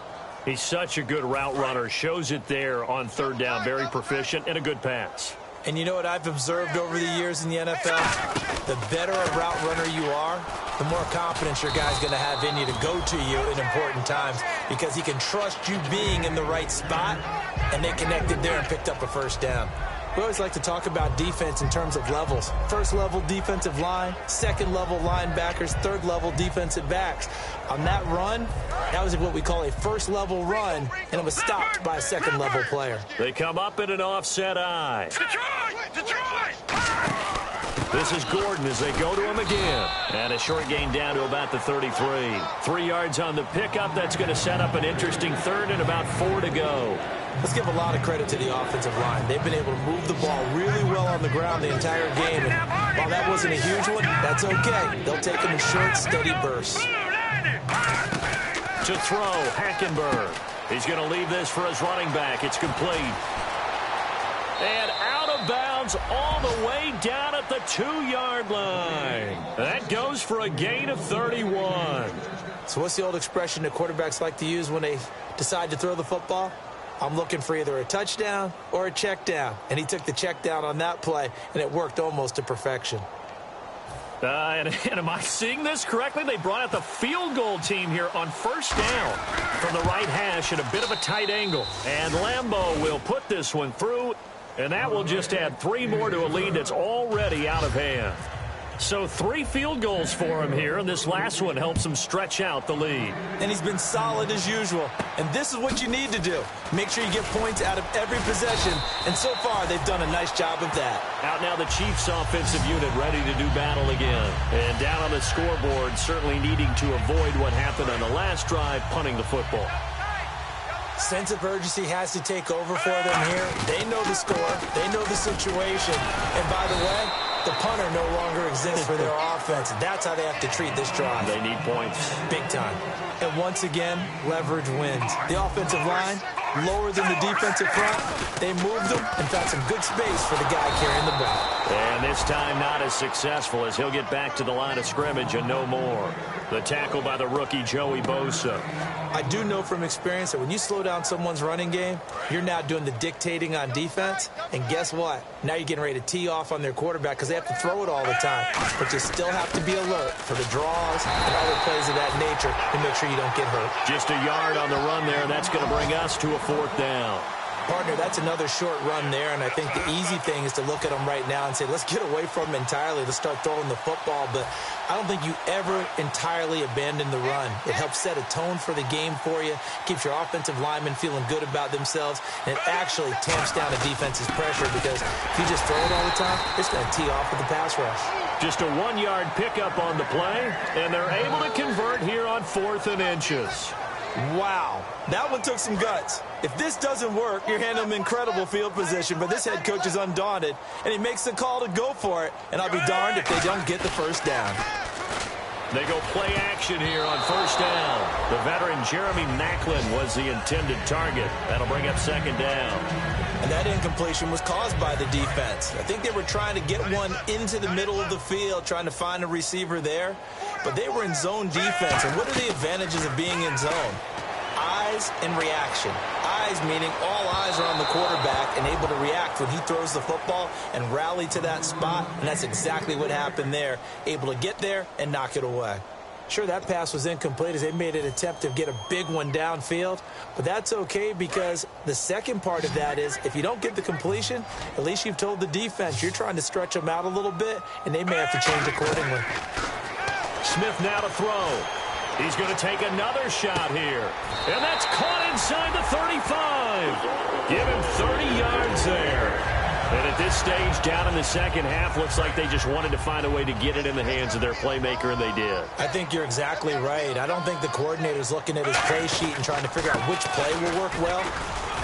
He's such a good route runner. Shows it there on 3rd down. Very proficient and a good pass. And you know what I've observed over the years in the NFL? The better a route runner you are, the more confidence your guy's going to have in you to go to you in important times because he can trust you being in the right spot, and they connected there and picked up a first down. We always like to talk about defense in terms of levels. First level defensive line, second level linebackers, third level defensive backs. On that run, that was what we call a first level run, and it was stopped by a second level player. They come up in an offset eye. This is Gordon as they go to him again. And a short gain down to about the 33. 3 yards on the pickup. That's going to set up an interesting 3rd and about 4 to go. Let's give a lot of credit to the offensive line. They've been able to move the ball really well on the ground the entire game. And while that wasn't a huge one, that's okay. They'll take them in short, steady bursts. To throw, Hackenberg. He's going to leave this for his running back. It's complete. And out of bounds all the way down at the 2-yard line. That goes for a gain of 31. So what's the old expression that quarterbacks like to use when they decide to throw the football? I'm looking for either a touchdown or a check down. And he took the check down on that play, and it worked almost to perfection. And am I seeing this correctly? They brought out the field goal team here on 1st down from the right hash at a bit of a tight angle. And Lambeau will put this one through, and that will just add 3 more to a lead that's already out of hand. So 3 field goals for him here, and this last one helps him stretch out the lead. And he's been solid as usual. And this is what you need to do. Make sure you get points out of every possession. And so far, they've done a nice job of that. Out now the Cheifs offensive unit ready to do battle again. And down on the scoreboard, certainly needing to avoid what happened on the last drive, punting the football. Sense of urgency has to take over for them here. They know the score. They know the situation. And by the way, the punter no longer exists for their offense. That's how they have to treat this drive. They need points. Big time. And once again, leverage wins. The offensive line, lower than the defensive front. They moved them and found some good space for the guy carrying the ball. And this time not as successful as he'll get back to the line of scrimmage and no more. The tackle by the rookie Joey Bosa. I do know from experience that when you slow down someone's running game, you're now doing the dictating on defense. And guess what? Now you're getting ready to tee off on their quarterback because they have to throw it all the time. But you still have to be alert for the draws and other plays of that nature to make sure you don't get hurt. Just a yard on the run there, and that's going to bring us to a 4th down. Partner, that's another short run there, and I think the easy thing is to look at them right now and say, let's get away from them entirely. Let's start throwing the football, but I don't think you ever entirely abandon the run. It helps set a tone for the game for you, keeps your offensive linemen feeling good about themselves, and it actually tamps down a defense's pressure because if you just throw it all the time, it's going to tee off with the pass rush. Just a 1-yard pickup on the play, and they're able to convert here on 4th and inches. Wow, that one took some guts. If this doesn't work, you're handing them incredible field position, but this head coach is undaunted, and he makes the call to go for it, and I'll be darned if they don't get the first down. They go play action here on 1st down. The veteran Jeremy Maclin was the intended target. That'll bring up 2nd down. And that incompletion was caused by the defense. I think they were trying to get one into the middle of the field, trying to find a receiver there. But they were in zone defense. And what are the advantages of being in zone? Eyes and reaction. Eyes meaning all eyes are on the quarterback and able to react when he throws the football and rally to that spot. And that's exactly what happened there. Able to get there and knock it away. Sure, that pass was incomplete as they made an attempt to get a big one downfield, but that's okay because the second part of that is if you don't get the completion, at least you've told the defense you're trying to stretch them out a little bit, and they may have to change accordingly. Smith now to throw. He's going to take another shot here, and that's caught inside the 35. Give him 30 yards there. And at this stage, down in the second half, looks like they just wanted to find a way to get it in the hands of their playmaker, and they did. I think you're exactly right. I don't think the coordinator's looking at his play sheet and trying to figure out which play will work well.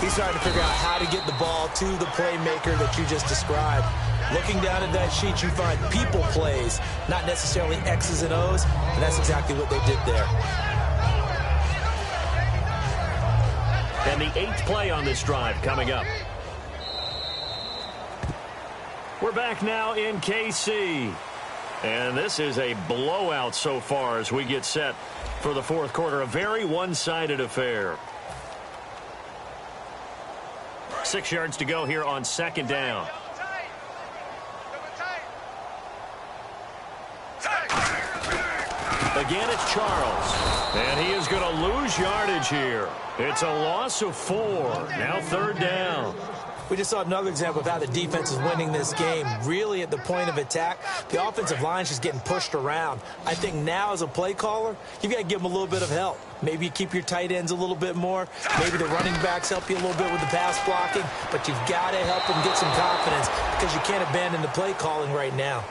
He's trying to figure out how to get the ball to the playmaker that you just described. Looking down at that sheet, you find people plays, not necessarily X's and O's, and that's exactly what they did there. And the 8th play on this drive coming up. We're back now in KC. And this is a blowout so far as we get set for the 4th quarter. A very one-sided affair. 6 yards to go here on 2nd down. Again, it's Charles. And he is going to lose yardage here. It's a loss of 4. Now 3rd down. We just saw another example of how the defense is winning this game. Really at the point of attack, the offensive line's just getting pushed around. I think now as a play caller, you've got to give them a little bit of help. Maybe you keep your tight ends a little bit more. Maybe the running backs help you a little bit with the pass blocking. But you've got to help them get some confidence because you can't abandon the play calling right now.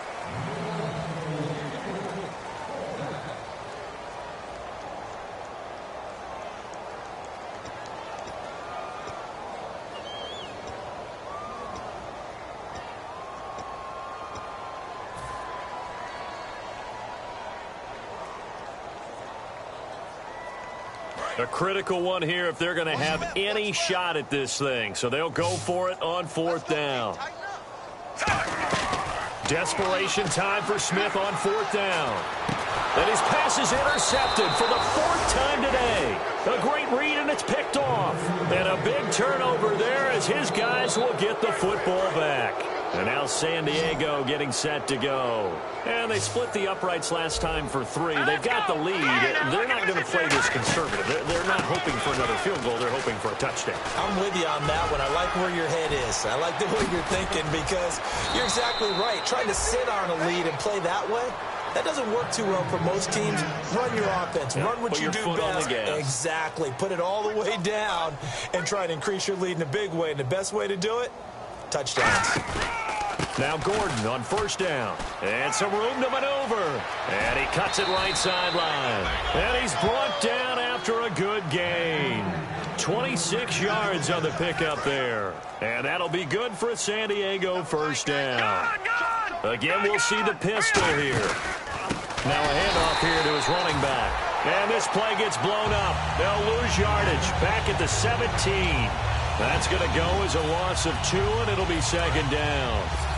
A critical one here if they're going to have any shot at this thing. So they'll go for it on 4th down. Desperation time for Smith on 4th down. And his pass is intercepted for the 4th time today. A great read, and it's picked off. And a big turnover there as his guys will get the football back. And now San Diego getting set to go. And they split the uprights last time for 3. They've got the lead. They're not going to play this conservative. They're not hoping for another field goal. They're hoping for a touchdown. I'm with you on that one. I like where your head is. I like the way you're thinking because you're exactly right. Trying to sit on a lead and play that way, that doesn't work too well for most teams. Run your offense. Yeah, run what you do best. Exactly. Put it all the way down and try to increase your lead in a big way. And the best way to do it, touchdowns. Now Gordon on 1st down. And some room to maneuver. And he cuts it right sideline. And he's brought down after a good gain. 26 yards on the pickup there. And that'll be good for a San Diego 1st down. Again, we'll see the pistol here. Now a handoff here to his running back. And this play gets blown up. They'll lose yardage back at the 17. That's going to go as a loss of 2, and it'll be 2nd down.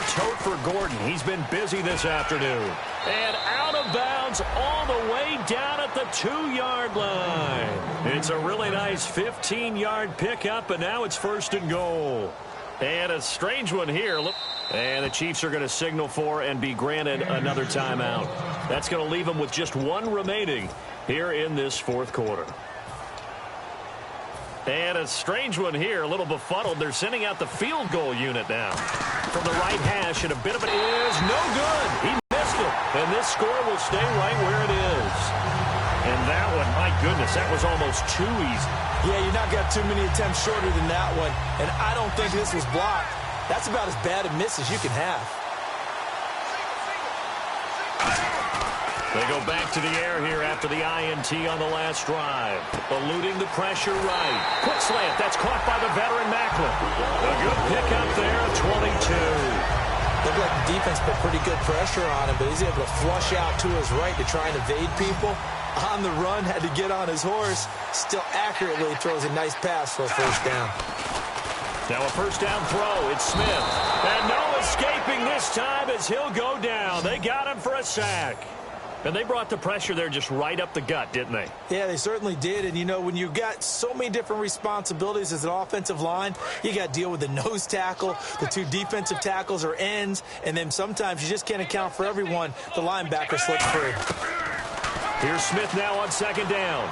tote for Gordon. He's been busy this afternoon. And out of bounds all the way down at the 2-yard line. It's a really nice 15-yard pickup, and now it's 1st and goal. And a strange one here. And the Chiefs are going to signal for and be granted another timeout. That's going to leave them with just one remaining here in this 4th quarter. And a strange one here, a little befuddled. They're sending out the field goal unit now. From the right hash, and a bit of it is no good. He missed it, and this score will stay right where it is. And that one, my goodness, that was almost too easy. Yeah, you're not got too many attempts shorter than that one, and I don't think this was blocked. That's about as bad a miss as you can have. They go back to the air here after the INT on the last drive. Eluding the pressure right. Quick slant. That's caught by the veteran Macklin. A good pickup there at 22. Looked like the defense put pretty good pressure on him, but he's able to flush out to his right to try and evade people. On the run, had to get on his horse. Still accurately throws a nice pass for a 1st down. Now a 1st down throw. It's Smith. And no escaping this time as he'll go down. They got him for a sack. And they brought the pressure there just right up the gut, didn't they? Yeah, they certainly did. And, you know, when you've got so many different responsibilities as an offensive line, you got to deal with the nose tackle, the 2 defensive tackles or ends, and then sometimes you just can't account for everyone. The linebacker slips free. Here's Smith now on 2nd down.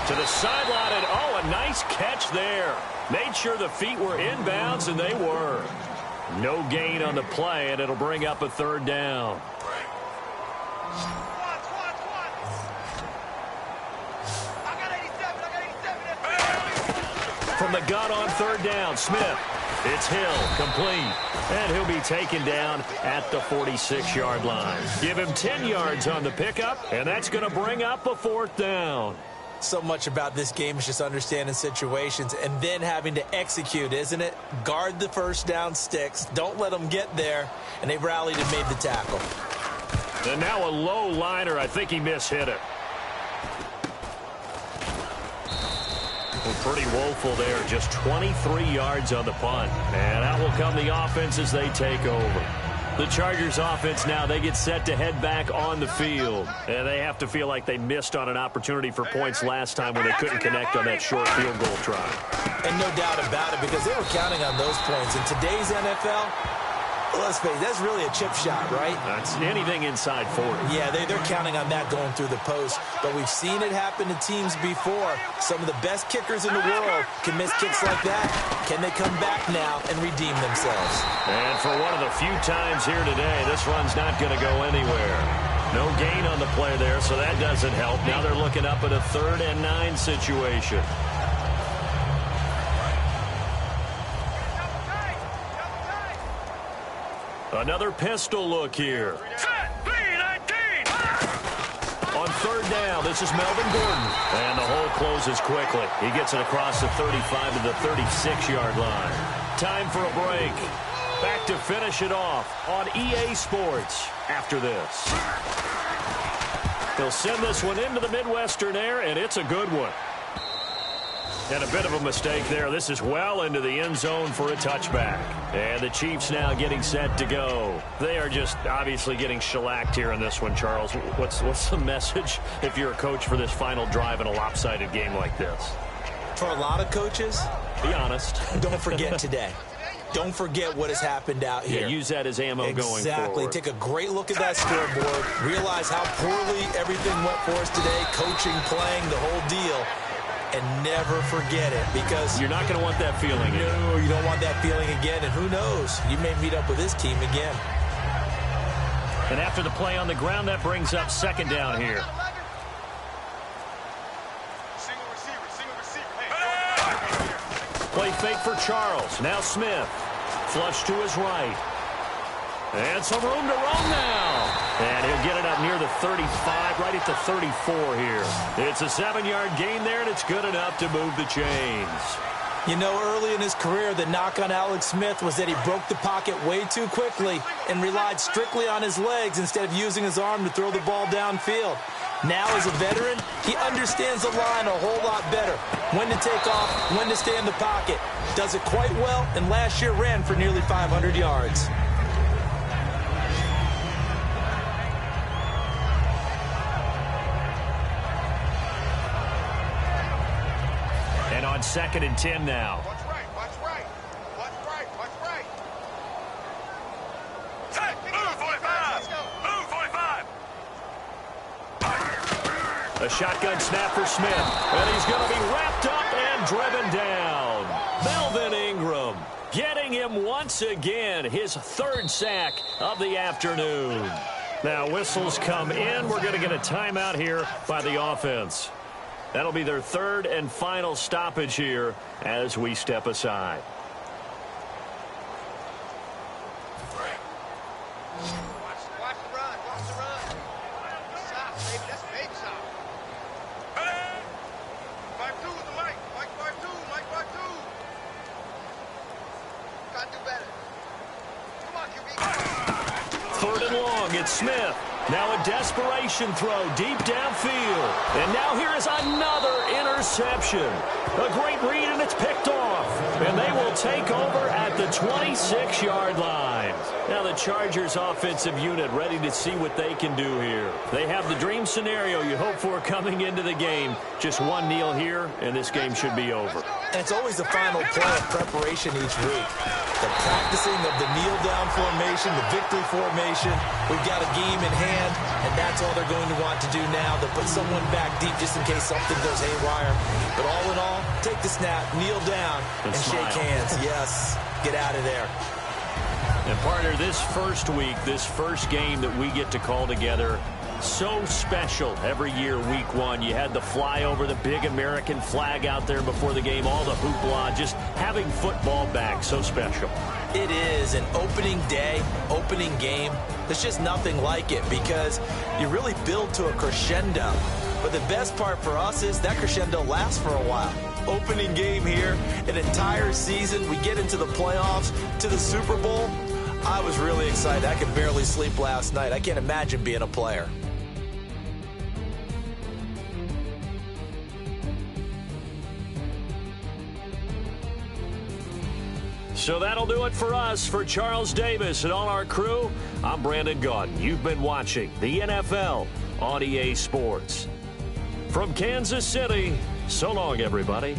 To the sideline, and oh, a nice catch there. Made sure the feet were inbounds, and they were. No gain on the play, and it'll bring up a 3rd down. From the gun on 3rd down, Smith. It's Hill, complete. And he'll be taken down at the 46-yard line. Give him 10 yards on the pickup, and that's going to bring up a 4th down. So much about this game is just understanding situations and then having to execute, isn't it? Guard the 1st down sticks. Don't let them get there. And they rallied and made the tackle. And now a low liner. I think he mishit it. Well, pretty woeful there. Just 23 yards on the punt. And out will come the offense as they take over. The Chargers offense now, they get set to head back on the field. And they have to feel like they missed on an opportunity for points last time when they couldn't connect on that short field goal try. And no doubt about it, because they were counting on those points. In today's NFL, let's face it, that's really a chip shot, right? That's anything inside 40. Yeah, they're counting on that going through the post. But we've seen it happen to teams before. Some of the best kickers in the world can miss kicks like that. Can they come back now and redeem themselves? And for one of the few times here today, this run's not going to go anywhere. No gain on the play there, so that doesn't help. Now they're looking up at a 3rd and 9 situation. Another pistol look here. On 3rd down, this is Melvin Gordon. And the hole closes quickly. He gets it across the 35 to the 36-yard line. Time for a break. Back to finish it off on EA Sports after this. He'll send this one into the Midwestern air, and it's a good one. And a bit of a mistake there. This is well into the end zone for a touchback. And the Chiefs now getting set to go. They are just obviously getting shellacked here in this one, Charles. What's the message if you're a coach for this final drive in a lopsided game like this? For a lot of coaches, be honest. Don't forget today. Don't forget what has happened out here. Yeah, use that as ammo going forward. Exactly. Take a great look at that scoreboard. Realize how poorly everything went for us today. Coaching, playing, the whole deal. And never forget it, because you're not going to want that feeling again. No, you don't want that feeling again. And who knows? You may meet up with this team again. And after the play on the ground, that brings up 2nd down here. Play fake for Charles. Now Smith. Flush to his right. And some room to roam now. And he'll get it up near the 35, right at the 34 here. It's a 7-yard gain there, and it's good enough to move the chains. You know, early in his career, the knock on Alex Smith was that he broke the pocket way too quickly and relied strictly on his legs instead of using his arm to throw the ball downfield. Now, as a veteran, he understands the line a whole lot better. When to take off, when to stay in the pocket. Does it quite well, and last year ran for nearly 500 yards. on 2nd and 10 now. Watch right, watch right. Watch right, watch right. Hey, move 45. Let's go. Move 45. A shotgun snap for Smith. And he's going to be wrapped up and driven down. Melvin Ingram getting him once again, his 3rd sack of the afternoon. Now whistles come in. We're going to get a timeout here by the offense. That'll be their 3rd and final stoppage here as we step aside. Watch the run, watch the run. Stop, baby, that's a big stop. Hey! 5-2 with the Mike. Mike 5-2, Mike 5-2. Gotta do better. Come on, QB. 3rd and long, it's Smith. Now a desperation throw deep downfield. And now here is another interception. A great read, and it's picked off. And they will take over at the 26-yard line. Now the Chargers offensive unit ready to see what they can do here. They have the dream scenario you hope for coming into the game. Just one kneel here, and this game should be over. And it's always the final play of preparation each week. The practicing of the kneel-down formation, the victory formation. We've got a game in hand, and that's all they're going to want to do now. They'll put someone back deep just in case something goes haywire. But all in all, take the snap, kneel down, and shake hands. Yes, get out of there. And partner, this first week, this first game that we get to call together, so special every year, week 1. You had the flyover, the big American flag out there before the game, all the hoopla, just having football back, so special. It is an opening day, opening game. There's just nothing like it because you really build to a crescendo. But the best part for us is that crescendo lasts for a while. Opening game here, an entire season. We get into the playoffs, to the Super Bowl. I was really excited. I could barely sleep last night. I can't imagine being a player. So that'll do it for us. For Charles Davis and all our crew, I'm Brandon Gaudin. You've been watching the NFL on EA Sports. From Kansas City, so long, everybody.